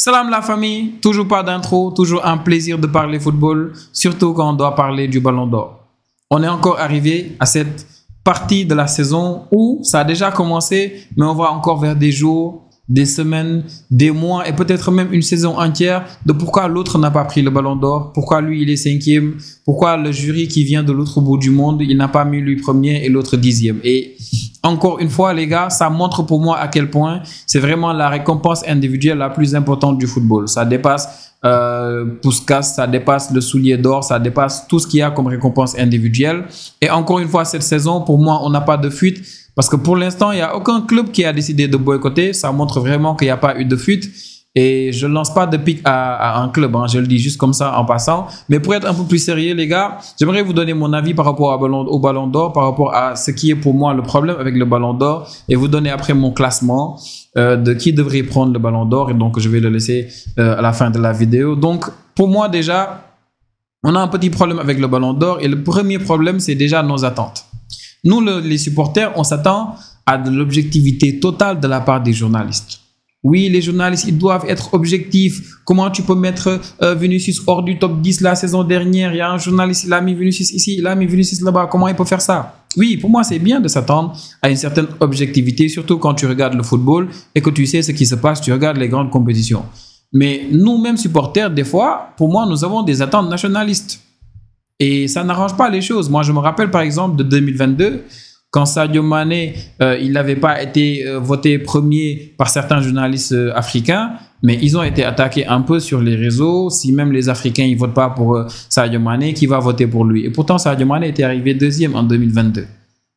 Salam la famille, toujours pas d'intro, toujours un plaisir de parler football, surtout quand on doit parler du Ballon d'Or. On est encore arrivé à cette partie de la saison où ça a déjà commencé, mais on va encore vers des jours, des semaines, des mois et peut-être même une saison entière de pourquoi l'autre n'a pas pris le Ballon d'Or, pourquoi lui il est 5e, pourquoi le jury qui vient de l'autre bout du monde, il n'a pas mis lui premier et l'autre 10e. Et encore une fois les gars, ça montre pour moi à quel point c'est vraiment la récompense individuelle la plus importante du football. Ça dépasse Puskas, ça dépasse le soulier d'or, ça dépasse tout ce qu'il y a comme récompense individuelle. Et encore une fois cette saison, pour moi on n'a pas de fuite. Parce que pour l'instant, il n'y a aucun club qui a décidé de boycotter. Ça montre vraiment qu'il n'y a pas eu de fuite. Et je ne lance pas de pique à un club. Hein. Je le dis juste comme ça en passant. Mais pour être un peu plus sérieux, les gars, j'aimerais vous donner mon avis par rapport au Ballon d'Or, par rapport à ce qui est pour moi le problème avec le Ballon d'Or. Et vous donner après mon classement de qui devrait prendre le Ballon d'Or. Et donc, je vais le laisser à la fin de la vidéo. Donc, pour moi, déjà, on a un petit problème avec le Ballon d'Or. Et le premier problème, c'est déjà nos attentes. Nous, les supporters, on s'attend à de l'objectivité totale de la part des journalistes. Oui, les journalistes, ils doivent être objectifs. Comment tu peux mettre Vinicius hors du top 10 la saison dernière? Il y a un journaliste, il a mis Vinicius ici, il a mis Vinicius là-bas. Comment il peut faire ça? Oui, pour moi, c'est bien de s'attendre à une certaine objectivité, surtout quand tu regardes le football et que tu sais ce qui se passe, tu regardes les grandes compétitions. Mais nous-mêmes, supporters, des fois, pour moi, nous avons des attentes nationalistes. Et ça n'arrange pas les choses. Moi, je me rappelle par exemple de 2022, quand Sadio Mané, il n'avait pas été voté premier par certains journalistes africains, mais ils ont été attaqués un peu sur les réseaux. Si même les Africains ne votent pas pour Sadio Mané, qui va voter pour lui? Et pourtant, Sadio Mané était arrivé deuxième en 2022.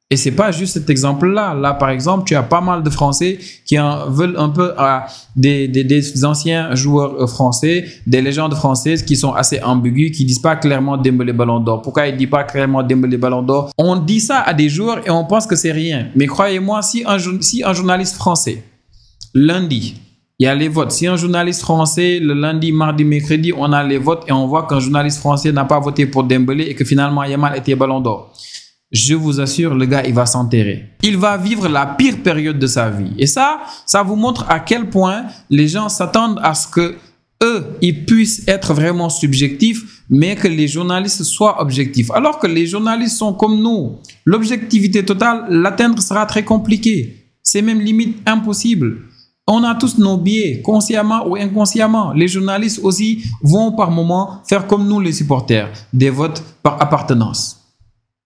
Et ce n'est pas juste cet exemple-là. Là, par exemple, tu as pas mal de Français qui en veulent un peu à des anciens joueurs français, des légendes françaises qui sont assez ambiguës, qui ne disent pas clairement Dembélé Ballon d'Or. Pourquoi ils ne disent pas clairement Dembélé Ballon d'Or? On dit ça à des joueurs et on pense que c'est rien. Mais croyez-moi, si un journaliste français, lundi, il y a les votes. Si un journaliste français, le lundi, mardi, mercredi, on a les votes et on voit qu'un journaliste français n'a pas voté pour Dembélé et que finalement Yamal était Ballon d'Or, je vous assure, le gars, il va s'enterrer. Il va vivre la pire période de sa vie. Et ça vous montre à quel point les gens s'attendent à ce que eux, ils puissent être vraiment subjectifs, mais que les journalistes soient objectifs. Alors que les journalistes sont comme nous. L'objectivité totale, l'atteindre sera très compliqué. C'est même limite impossible. On a tous nos biais, consciemment ou inconsciemment. Les journalistes aussi vont par moments faire comme nous les supporters, des votes par appartenance.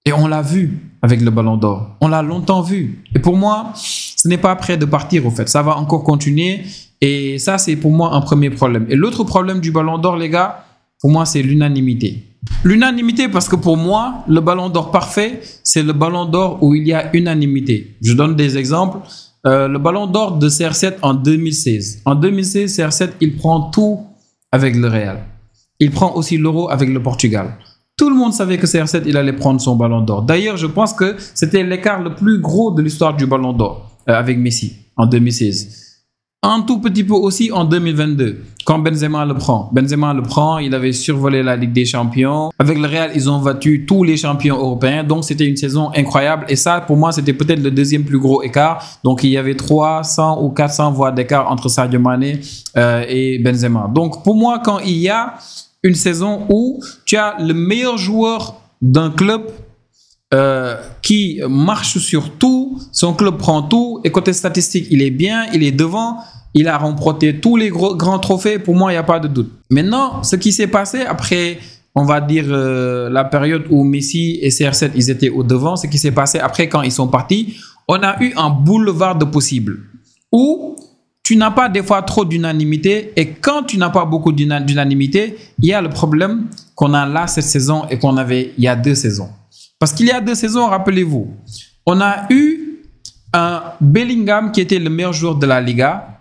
Et on l'a vu avec le Ballon d'Or. On l'a longtemps vu. Et pour moi, ce n'est pas prêt de partir au fait. Ça va encore continuer. Et ça, c'est pour moi un premier problème. Et l'autre problème du Ballon d'Or, les gars, pour moi, c'est l'unanimité. L'unanimité parce que pour moi, le Ballon d'Or parfait, c'est le Ballon d'Or où il y a unanimité. Je donne des exemples. Le Ballon d'Or de CR7 en 2016. En 2016, CR7, il prend tout avec le Real. Il prend aussi l'Euro avec le Portugal. Tout le monde savait que CR7, il allait prendre son Ballon d'Or. D'ailleurs, je pense que c'était l'écart le plus gros de l'histoire du Ballon d'Or avec Messi en 2016. Un tout petit peu aussi en 2022, quand Benzema le prend. Benzema le prend, il avait survolé la Ligue des Champions. Avec le Real, ils ont battu tous les champions européens. Donc, c'était une saison incroyable. Et ça, pour moi, c'était peut-être le deuxième plus gros écart. Donc, il y avait 300 ou 400 voix d'écart entre Sadio Mané et Benzema. Donc, pour moi, quand il y a une saison où tu as le meilleur joueur d'un club qui marche sur tout, son club prend tout, et côté statistique, il est bien, il est devant, il a remporté tous les grands trophées, pour moi, il n'y a pas de doute. Maintenant, ce qui s'est passé après, on va dire, la période où Messi et CR7, ils étaient au devant, ce qui s'est passé après quand ils sont partis, on a eu un boulevard de possibles, où tu n'as pas des fois trop d'unanimité, et quand tu n'as pas beaucoup d'unanimité, il y a le problème qu'on a là cette saison et qu'on avait il y a 2 saisons. Parce qu'il y a 2 saisons, rappelez-vous, on a eu un Bellingham qui était le meilleur joueur de la Liga,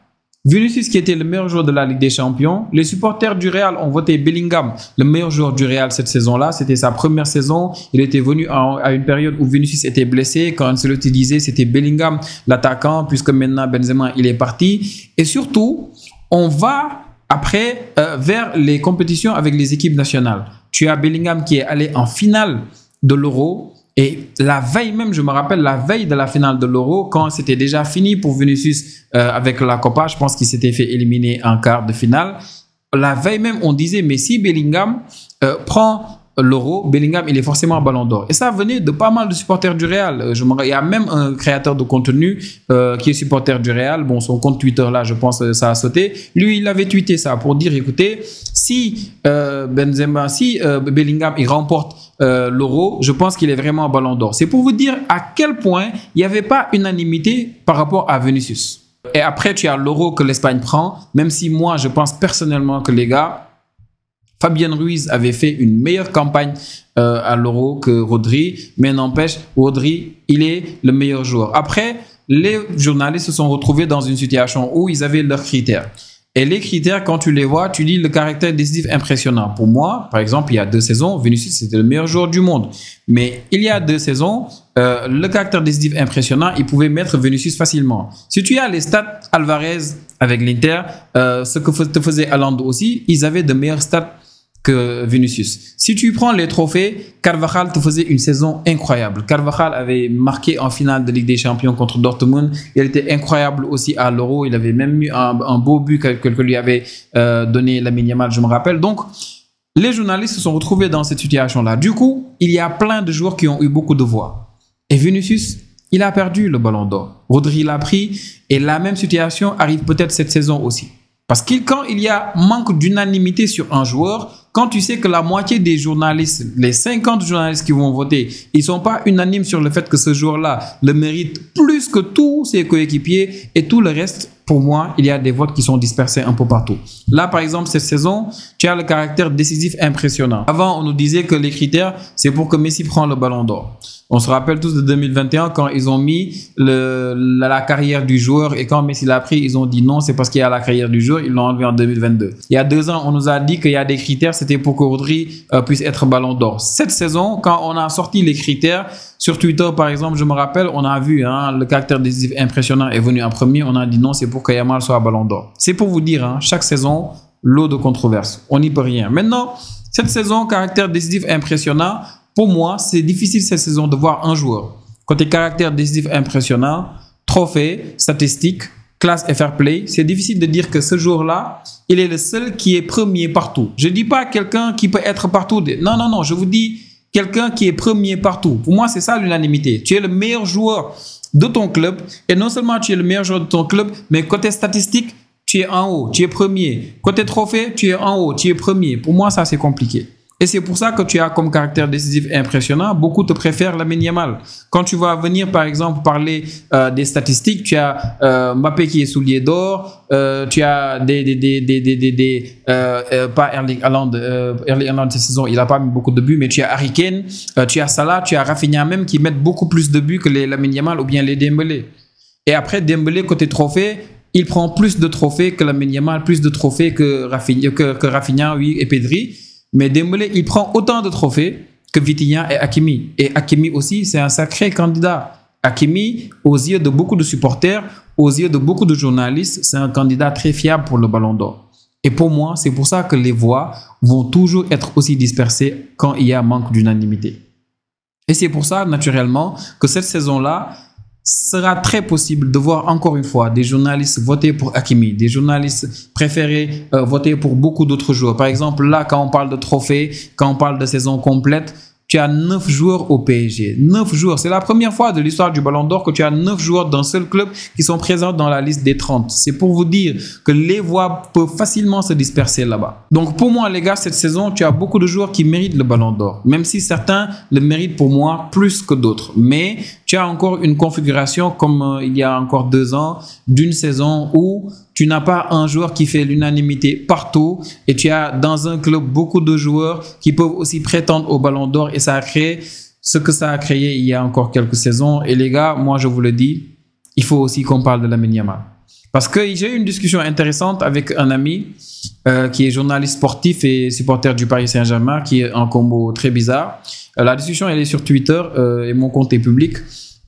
Vinicius qui était le meilleur joueur de la Ligue des Champions. Les supporters du Real ont voté Bellingham le meilleur joueur du Real cette saison-là. C'était sa première saison. Il était venu à une période où Vinicius était blessé. Quand on se l'utilisait, c'était Bellingham l'attaquant, puisque maintenant Benzema il est parti. Et surtout, on va après vers les compétitions avec les équipes nationales. Tu as Bellingham qui est allé en finale de l'Euro Et la veille même, je me rappelle, la veille de la finale de l'Euro, quand c'était déjà fini pour Vinicius avec la Copa, je pense qu'il s'était fait éliminer en quart de finale. La veille même, on disait, mais si Bellingham prend l'Euro, Bellingham, il est forcément Ballon d'Or. Et ça venait de pas mal de supporters du Real. Il y a même un créateur de contenu qui est supporter du Real. Bon, son compte Twitter, là, je pense ça a sauté. Lui, il avait tweeté ça pour dire, écoutez, si Bellingham, il remporte l'Euro, je pense qu'il est vraiment Ballon d'Or. C'est pour vous dire à quel point il n'y avait pas unanimité par rapport à Vinicius. Et après, tu as l'Euro que l'Espagne prend, même si moi, je pense personnellement que les gars, Fabien Ruiz avait fait une meilleure campagne à l'Euro que Rodri, mais n'empêche, Rodri, il est le meilleur joueur. Après, les journalistes se sont retrouvés dans une situation où ils avaient leurs critères. Et les critères, quand tu les vois, tu dis le caractère décisif impressionnant. Pour moi, par exemple, il y a 2 saisons, Vinicius c'était le meilleur joueur du monde. Mais il y a 2 saisons, le caractère décisif impressionnant, il pouvait mettre Vinicius facilement. Si tu as les stats Alvarez avec l'Inter, ce que te faisait Haaland aussi, ils avaient de meilleurs stats que Vinicius. Si tu prends les trophées, Carvajal te faisait une saison incroyable. Carvajal avait marqué en finale de Ligue des Champions contre Dortmund. Il était incroyable aussi à l'Euro. Il avait même eu un beau but que lui avait donné Lamine Yamal, je me rappelle. Donc, les journalistes se sont retrouvés dans cette situation-là. Du coup, il y a plein de joueurs qui ont eu beaucoup de voix. Et Vinicius, il a perdu le Ballon d'Or. Rodri l'a pris. Et la même situation arrive peut-être cette saison aussi. Parce que quand il y a manque d'unanimité sur un joueur, quand tu sais que la moitié des journalistes, les 50 journalistes qui vont voter, ils ne sont pas unanimes sur le fait que ce joueur-là le mérite plus que tous ses coéquipiers et tout le reste, pour moi, il y a des votes qui sont dispersés un peu partout. Là, par exemple, cette saison, tu as le caractère décisif impressionnant. Avant, on nous disait que les critères, c'est pour que Messi prenne le Ballon d'Or. On se rappelle tous de 2021 quand ils ont mis la carrière du joueur et quand Messi l'a pris, ils ont dit non, c'est parce qu'il y a la carrière du joueur, ils l'ont enlevé en 2022. Il y a 2 ans, on nous a dit qu'il y a des critères, c'était pour que Rodri puisse être Ballon d'Or. Cette saison, quand on a sorti les critères, sur Twitter par exemple, je me rappelle, on a vu le caractère décisif impressionnant est venu en premier, on a dit non, c'est pour que Yamal soit Ballon d'Or. C'est pour vous dire, chaque saison, lot de controverses, on n'y peut rien. Maintenant, cette saison, caractère décisif impressionnant, pour moi, c'est difficile cette saison de voir un joueur. Côté caractère décisif impressionnant, trophée, statistique, classe et fair play, c'est difficile de dire que ce joueur-là, il est le seul qui est premier partout. Je ne dis pas quelqu'un qui peut être partout. Non, non, non, je vous dis quelqu'un qui est premier partout. Pour moi, c'est ça l'unanimité. Tu es le meilleur joueur de ton club et non seulement tu es le meilleur joueur de ton club, mais côté statistique, tu es en haut, tu es premier. Côté trophée, tu es en haut, tu es premier. Pour moi, ça, c'est compliqué. Et c'est pour ça que tu as comme caractère décisif impressionnant, beaucoup te préfèrent Lamine Yamal. Quand tu vas venir, par exemple, parler des statistiques, tu as Mbappé qui est soulier d'or, tu as pas Erling Haaland, Erling Haaland cette saison, il n'a pas mis beaucoup de buts, mais tu as Harry Kane, tu as Salah, tu as Rafinha même qui mettent beaucoup plus de buts que les Lamine Yamal ou bien les Dembélé. Et après, Dembélé, côté trophée, il prend plus de trophées que Lamine Yamal, plus de trophées que Rafinha, oui, et Pedri. Mais Dembélé, il prend autant de trophées que Vitinha et Hakimi. Et Hakimi aussi, c'est un sacré candidat. Hakimi, aux yeux de beaucoup de supporters, aux yeux de beaucoup de journalistes, c'est un candidat très fiable pour le Ballon d'Or. Et pour moi, c'est pour ça que les voix vont toujours être aussi dispersées quand il y a manque d'unanimité. Et c'est pour ça, naturellement, que cette saison-là, sera très possible de voir encore une fois des journalistes voter pour Hakimi, des journalistes préférer voter pour beaucoup d'autres joueurs. Par exemple, là, quand on parle de trophée, quand on parle de saison complète, tu as 9 joueurs au PSG. 9 joueurs. C'est la première fois de l'histoire du Ballon d'Or que tu as 9 joueurs d'un seul club qui sont présents dans la liste des 30. C'est pour vous dire que les voix peuvent facilement se disperser là-bas. Donc pour moi, les gars, cette saison, tu as beaucoup de joueurs qui méritent le Ballon d'Or. Même si certains le méritent pour moi plus que d'autres. Mais tu as encore une configuration comme il y a encore 2 ans d'une saison où tu n'as pas un joueur qui fait l'unanimité partout et tu as dans un club beaucoup de joueurs qui peuvent aussi prétendre au Ballon d'Or et ça a créé ce que ça a créé il y a encore quelques saisons. Et les gars, moi je vous le dis, il faut aussi qu'on parle de Lamine Yamal. Parce que j'ai eu une discussion intéressante avec un ami qui est journaliste sportif et supporter du Paris Saint-Germain, qui est un combo très bizarre. La discussion, elle est sur Twitter et mon compte est public.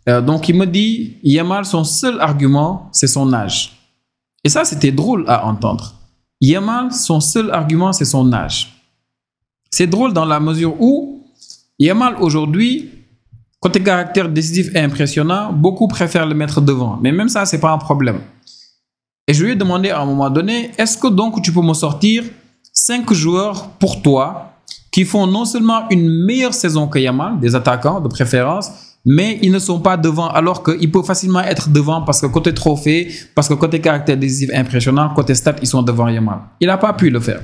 Donc il me dit, Yamal, son seul argument, c'est son âge. Et ça, c'était drôle à entendre. Yamal, son seul argument, c'est son âge. C'est drôle dans la mesure où Yamal, aujourd'hui, Côté caractère décisif et impressionnant, beaucoup préfèrent le mettre devant. Mais même ça, c'est pas un problème. Et je lui ai demandé à un moment donné, est-ce que donc tu peux me sortir 5 joueurs pour toi qui font non seulement une meilleure saison que Yamal, des attaquants de préférence, mais ils ne sont pas devant alors qu'ils peuvent facilement être devant parce que côté trophée, parce que côté caractère décisif impressionnant, côté stats, ils sont devant Yamal. Il n'a pas pu le faire.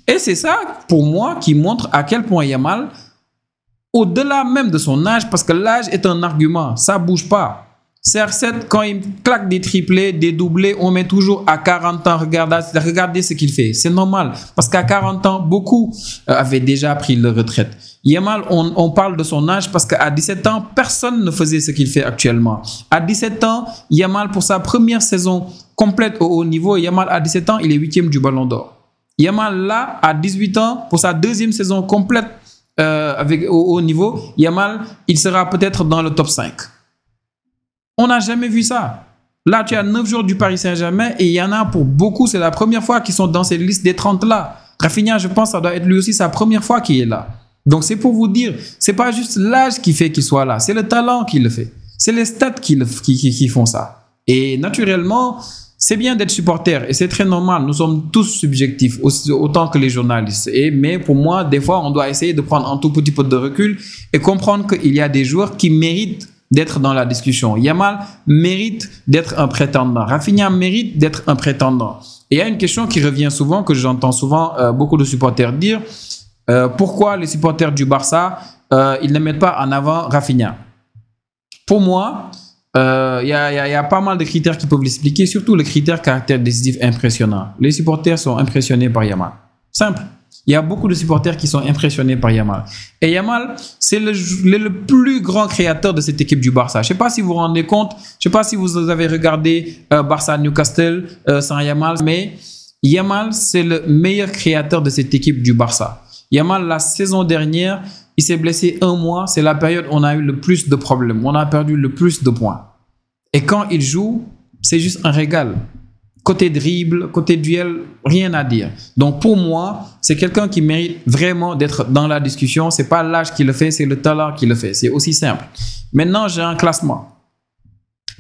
Et c'est ça, pour moi, qui montre à quel point Yamal, au-delà même de son âge, parce que l'âge est un argument, ça ne bouge pas. CR7, quand il claque des triplés, des doublés, on met toujours à 40 ans, regardez ce qu'il fait. C'est normal, parce qu'à 40 ans, beaucoup avaient déjà pris leur retraite. Yamal, on parle de son âge parce qu'à 17 ans, personne ne faisait ce qu'il fait actuellement. À 17 ans, Yamal, pour sa première saison complète au haut niveau, Yamal, à 17 ans, il est 8e du Ballon d'Or. Yamal, là, à 18 ans, pour sa deuxième saison complète au haut niveau, Yamal, il sera peut-être dans le top 5. On n'a jamais vu ça. Là, tu as 9 joueurs du Paris Saint-Germain et il y en a pour beaucoup, c'est la première fois qu'ils sont dans cette liste des 30 là. Rafinha, je pense, ça doit être lui aussi sa première fois qu'il est là. Donc, c'est pour vous dire, c'est pas juste l'âge qui fait qu'il soit là, c'est le talent qui le fait. C'est les stats qui font ça. Et naturellement, c'est bien d'être supporter et c'est très normal. Nous sommes tous subjectifs, autant que les journalistes. Mais pour moi, des fois, on doit essayer de prendre un tout petit peu de recul et comprendre qu'il y a des joueurs qui méritent d'être dans la discussion. Yamal mérite d'être un prétendant. Rafinha mérite d'être un prétendant. Et il y a une question qui revient souvent, que j'entends souvent beaucoup de supporters dire, pourquoi les supporters du Barça, ils ne mettent pas en avant Rafinha? Pour moi, il y a pas mal de critères qui peuvent l'expliquer, surtout le critère caractère décisif impressionnant. Les supporters sont impressionnés par Yamal. Simple. Il y a beaucoup de supporters qui sont impressionnés par Yamal. Et Yamal, c'est le plus grand créateur de cette équipe du Barça. Je ne sais pas si vous vous rendez compte, je ne sais pas si vous avez regardé Barça-Newcastle sans Yamal, mais Yamal, c'est le meilleur créateur de cette équipe du Barça. Yamal, la saison dernière, il s'est blessé 1 mois. C'est la période où on a eu le plus de problèmes. On a perdu le plus de points. Et quand il joue, c'est juste un régal. Côté dribble, côté duel, rien à dire. Donc pour moi, c'est quelqu'un qui mérite vraiment d'être dans la discussion. Ce n'est pas l'âge qui le fait, c'est le talent qui le fait. C'est aussi simple. Maintenant, j'ai un classement.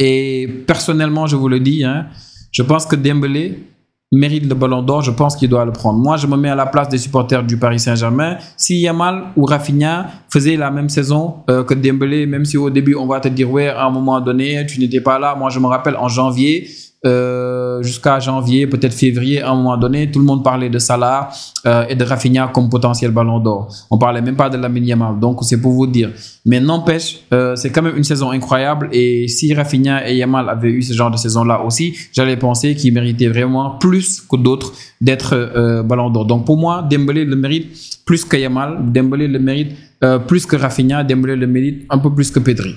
Et personnellement, je vous le dis, je pense que Dembélé mérite le Ballon d'Or. Je pense qu'il doit le prendre. Moi, je me mets à la place des supporters du Paris Saint-Germain. Si Yamal ou Rafinha faisaient la même saison que Dembélé, même si au début, on va te dire, ouais, à un moment donné, tu n'étais pas là. Moi, je me rappelle en janvier, jusqu'à janvier, peut-être février, à un moment donné, tout le monde parlait de Salah et de Rafinha comme potentiel Ballon d'Or. On parlait même pas de Lamine Yamal. Donc, c'est pour vous dire. Mais n'empêche, c'est quand même une saison incroyable. Et si Rafinha et Yamal avaient eu ce genre de saison-là aussi, j'allais penser qu'ils méritaient vraiment plus que d'autres d'être Ballon d'Or. Donc, pour moi, Dembélé le mérite plus que Yamal. Dembélé le mérite plus que Rafinha. Dembélé le mérite un peu plus que Pedri.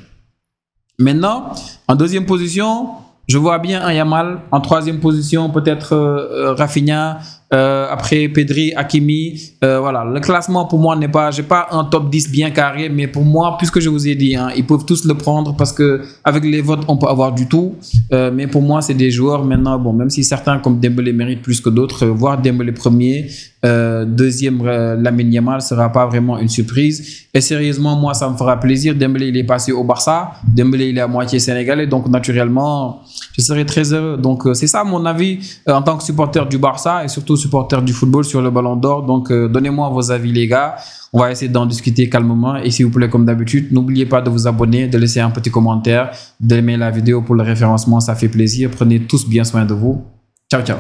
Maintenant, en deuxième position, je vois bien un Yamal. En troisième position, peut-être Rafinha. Après Pedri, Hakimi. Voilà, le classement pour moi n'est pas... J'ai pas un top 10 bien carré, mais pour moi, puisque je vous ai dit, ils peuvent tous le prendre parce que avec les votes, on peut avoir du tout. Mais pour moi, c'est des joueurs maintenant, bon, même si certains comme Dembélé méritent plus que d'autres, voir Dembélé premier, deuxième Lamine Yamal sera pas vraiment une surprise. Et sérieusement, moi, ça me fera plaisir. Dembélé, il est passé au Barça. Dembélé, il est à moitié sénégalais, donc naturellement, je serai très heureux. Donc, c'est ça mon avis en tant que supporter du Barça et surtout supporter du football sur le Ballon d'Or. Donc, donnez-moi vos avis, les gars. On va essayer d'en discuter calmement. Et s'il vous plaît, comme d'habitude, n'oubliez pas de vous abonner, de laisser un petit commentaire, d'aimer la vidéo pour le référencement. Ça fait plaisir. Prenez tous bien soin de vous. Ciao, ciao.